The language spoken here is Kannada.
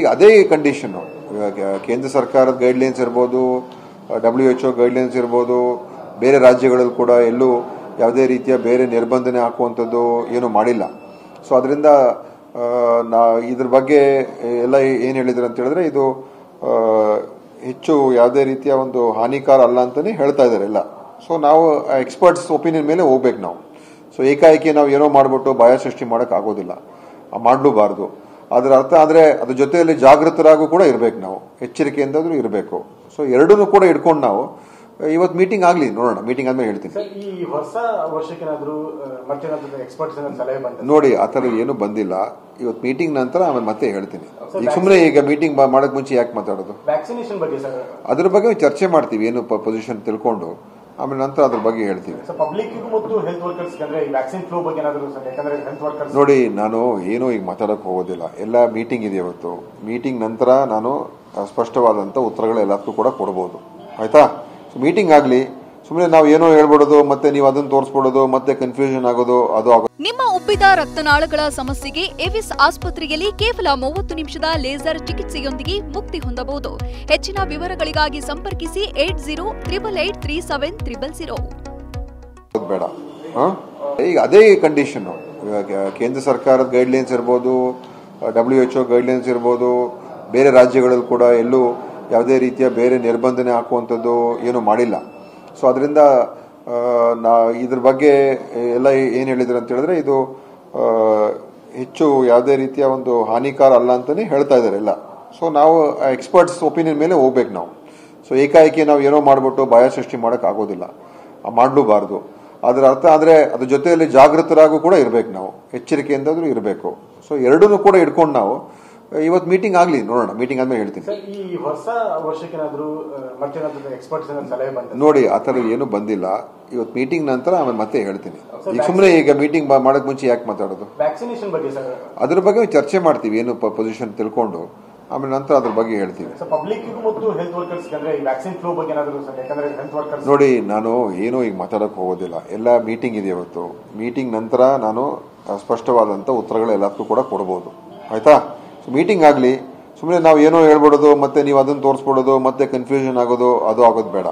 ಈಗ ಅದೇ ಕಂಡೀಷನ್ ಕೇಂದ್ರ ಸರ್ಕಾರದ ಗೈಡ್ಲೈನ್ಸ್ ಇರ್ಬೋದು, WHO ಗೈಡ್ಲೈನ್ಸ್ ಇರ್ಬೋದು, ಬೇರೆ ರಾಜ್ಯಗಳಲ್ಲಿ ಕೂಡ ಎಲ್ಲೂ ಯಾವುದೇ ರೀತಿಯ ಬೇರೆ ನಿರ್ಬಂಧನೆ ಹಾಕುವಂಥದ್ದು ಏನು ಮಾಡಿಲ್ಲ. ಸೊ ಅದರಿಂದ ಇದ್ರ ಬಗ್ಗೆ ಎಲ್ಲ ಏನು ಹೇಳಿದ್ರು ಅಂತ ಹೇಳಿದ್ರೆ ಇದು ಹೆಚ್ಚು ಯಾವುದೇ ರೀತಿಯ ಒಂದು ಹಾನಿಕಾರ ಅಲ್ಲ ಅಂತಾನೆ ಹೇಳ್ತಾ ಇದ್ದಾರೆ ಎಲ್ಲ. ಸೊ ನಾವು ಎಕ್ಸ್ಪರ್ಟ್ಸ್ ಒಪಿನಿಯನ್ ಮೇಲೆ ಹೋಗ್ಬೇಕು ನಾವು. ಸೊ ಏಕಾಏಕಿ ನಾವು ಏನೋ ಮಾಡ್ಬಿಟ್ಟು ಭಯ ಸೃಷ್ಟಿ ಮಾಡಕ್ ಆಗೋದಿಲ್ಲ, ಮಾಡಲೂಬಾರ್ದು. ಅದರ ಅರ್ಥ ಆದ್ರೆ ಅದ್ರ ಜೊತೆಯಲ್ಲಿ ಜಾಗೃತರಾಗೂ ಕೂಡ ಇರಬೇಕು, ನಾವು ಎಚ್ಚರಿಕೆಯಿಂದಾದ್ರೂ ಇರಬೇಕು. ಸೊ ಎರಡನ್ನೂ ಕೂಡ ಇಟ್ಕೊಂಡು ನಾವು ಇವತ್ತು ಮೀಟಿಂಗ್ ಆಗ್ಲಿ, ನೋಡೋಣ, ಮೀಟಿಂಗ್ ಆದ್ಮೇಲೆ ಹೇಳ್ತೀನಿ. ಈ ಹೊಸ ವರ್ಷಕ್ಕೇನಾದ್ರೂ ಎಕ್ಸ್ಪರ್ಟ್ಸ್ ಸಲಹೆ ಬಂದಿದೆ ನೋಡಿ, ಆ ಥರ ಏನು ಬಂದಿಲ್ಲ. ಇವತ್ತು ಮೀಟಿಂಗ್ ನಂತರ ಆಮೇಲೆ ಮತ್ತೆ ಹೇಳ್ತೀನಿ. ಈಗ ಸುಮ್ಮನೆ ಈಗ ಮೀಟಿಂಗ್ ಮಾಡಕ್ ಮುಂಚೆ ಯಾಕೆ ಮಾತಾಡೋದು? ವ್ಯಾಕ್ಸಿನೇಷನ್ ಬಗ್ಗೆ ಸರ್, ಅದ್ರ ಬಗ್ಗೆ ಚರ್ಚೆ ಮಾಡ್ತೀವಿ, ಏನು ಪೊಸಿಷನ್ ತಿಳ್ಕೊಂಡು ಆಮೇಲೆ ನಂತರ ಅದ್ರ ಬಗ್ಗೆ ಹೇಳ್ತೀವಿ. ಪಬ್ಲಿಕ್ ಮತ್ತು ಹೆಲ್ತ್ ವರ್ಕರ್ಸ್ ವ್ಯಾಕ್ಸಿನ್ ಫ್ಲೋ ಬಗ್ಗೆ ಯಾಕಂದ್ರೆ ಹೆಲ್ತ್ ವರ್ಕರ್ಸ್ ನೋಡಿ, ನಾನು ಏನು ಈಗ ಮಾತಾಡಕ್ ಹೋಗೋದಿಲ್ಲ. ಎಲ್ಲ ಮೀಟಿಂಗ್ ಇದೆ ಇವತ್ತು. ಮೀಟಿಂಗ್ ನಂತರ ನಾನು ಸ್ಪಷ್ಟವಾದಂತ ಉತ್ತರಗಳು ಎಲ್ಲದಕ್ಕೂ ಕೂಡ ಕೊಡಬಹುದು, ಆಯ್ತಾ? ಮೀಟಿಂಗ್ ಆಗ್ಲಿ, ಸುಮ್ಮನೆ ನಾವು ಏನೋ ಹೇಳ್ಬಿಡೋದು ಮತ್ತೆ ನೀವು ಅದನ್ನ ತೋರಿಸ್ಬಿಡೋದು ಮತ್ತೆ ಕನ್ಫ್ಯೂಷನ್ ಆಗೋದು ಅದು ಆಗೋದು. ನಿಮ್ಮ ಉಬ್ಬಿದ ರಕ್ತನಾಳಗಳ ಸಮಸ್ಯೆಗೆ ಎವಿಸ್ ಆಸ್ಪತ್ರೆಯಲ್ಲಿ ಕೇವಲ 30 ನಿಮಿಷದ ಲೇಸರ್ ಚಿಕಿತ್ಸೆಯೊಂದಿಗೆ ಮುಕ್ತಿ ಹೊಂದಬಹುದು. ಹೆಚ್ಚಿನ ವಿವರಗಳಿಗಾಗಿ ಸಂಪರ್ಕಿಸಿ 8088837300. ಬೇಡ, ಈಗ ಅದೇ ಕಂಡೀಷನ್ ಕೇಂದ್ರ ಸರ್ಕಾರದ ಗೈಡ್ಲೈನ್ಸ್ ಇರ್ಬೋದು, WHO ಗೈಡ್ಲೈನ್ಸ್ ಇರ್ಬೋದು, ಬೇರೆ ರಾಜ್ಯಗಳಲ್ಲಿ ಕೂಡ ಎಲ್ಲೂ ಯಾವುದೇ ರೀತಿಯ ಬೇರೆ ನಿರ್ಬಂಧನೆ ಹಾಕುವಂಥದ್ದು ಏನು ಮಾಡಿಲ್ಲ. ಸೊ ಅದರಿಂದ ಇದ್ರ ಬಗ್ಗೆ ಎಲ್ಲ ಏನು ಹೇಳಿದ್ರು ಅಂತ ಹೇಳಿದ್ರೆ ಇದು ಹೆಚ್ಚು ಯಾವುದೇ ರೀತಿಯ ಒಂದು ಹಾನಿಕಾರ ಅಲ್ಲ ಅಂತಾನೆ ಹೇಳ್ತಾ ಇದ್ದಾರೆ ಎಲ್ಲ. ಸೊ ನಾವು ಎಕ್ಸ್ಪರ್ಟ್ಸ್ ಒಪಿನಿಯನ್ ಮೇಲೆ ಹೋಗ್ಬೇಕು ನಾವು. ಸೊ ಏಕಾಏಕಿ ನಾವು ಏನೋ ಮಾಡ್ಬಿಟ್ಟು ಭಯ ಸೃಷ್ಟಿ ಮಾಡಕ್ ಆಗೋದಿಲ್ಲ, ಮಾಡಲೂಬಾರ್ದು. ಅದರ ಅರ್ಥ ಆದ್ರೆ ಅದ್ರ ಜೊತೆಯಲ್ಲಿ ಜಾಗೃತರಾಗೂ ಕೂಡ ಇರಬೇಕು, ನಾವು ಎಚ್ಚರಿಕೆಯಿಂದಾದ್ರೂ ಇರಬೇಕು. ಸೊ ಎರಡನ್ನೂ ಕೂಡ ಇಟ್ಕೊಂಡು ನಾವು ಇವತ್ತು ಮೀಟಿಂಗ್ ಆಗ್ಲಿ, ನೋಡೋಣ, ಮೀಟಿಂಗ್ ಆದ್ಮೇಲೆ ಹೇಳ್ತೀನಿ. ಈ ಹೊಸ ವರ್ಷಕ್ಕೇನಾದ್ರೂ ಎಕ್ಸ್ಪರ್ಟ್ಸ್ ಸಲಹೆ ಬಂದಿದೆ ನೋಡಿ, ಆ ಥರ ಏನು ಬಂದಿಲ್ಲ. ಇವತ್ತು ಮೀಟಿಂಗ್ ನಂತರ ಆಮೇಲೆ ಮತ್ತೆ ಹೇಳ್ತೀನಿ. ಈಗ ಸುಮ್ಮನೆ ಈಗ ಮೀಟಿಂಗ್ ಮಾಡಕ್ ಮುಂಚೆ ಯಾಕೆ ಮಾತಾಡೋದು? ವ್ಯಾಕ್ಸಿನೇಷನ್ ಬಗ್ಗೆ ಸರ್, ಅದ್ರ ಬಗ್ಗೆ ಚರ್ಚೆ ಮಾಡ್ತೀವಿ, ಏನು ಪೊಸಿಷನ್ ತಿಳ್ಕೊಂಡು ಆಮೇಲೆ ನಂತರ ಅದ್ರ ಬಗ್ಗೆ ಹೇಳ್ತೀವಿ. ಪಬ್ಲಿಕ್ ಮತ್ತು ಹೆಲ್ತ್ ವರ್ಕರ್ಸ್ ವ್ಯಾಕ್ಸಿನ್ ಫ್ಲೋ ಬಗ್ಗೆ ಯಾಕಂದ್ರೆ ಹೆಲ್ತ್ ವರ್ಕರ್ಸ್ ನೋಡಿ, ನಾನು ಏನು ಈಗ ಮಾತಾಡಕ್ ಹೋಗೋದಿಲ್ಲ. ಎಲ್ಲ ಮೀಟಿಂಗ್ ಇದೆ ಇವತ್ತು. ಮೀಟಿಂಗ್ ನಂತರ ನಾನು ಸ್ಪಷ್ಟವಾದಂತ ಉತ್ತರಗಳು ಎಲ್ಲದಕ್ಕೂ ಕೂಡ ಕೊಡಬಹುದು, ಆಯ್ತಾ? ಮೀಟಿಂಗ್ ಆಗ್ಲಿ, ಸುಮ್ಮನೆ ನಾವು ಏನೋ ಹೇಳ್ಬಿಡೋದು ಮತ್ತೆ ನೀವು ಅದನ್ನ ತೋರಿಸ್ಬಿಡೋದು ಮತ್ತೆ ಕನ್ಫ್ಯೂಷನ್ ಆಗೋದು ಅದು ಆಗೋದು ಬೇಡ.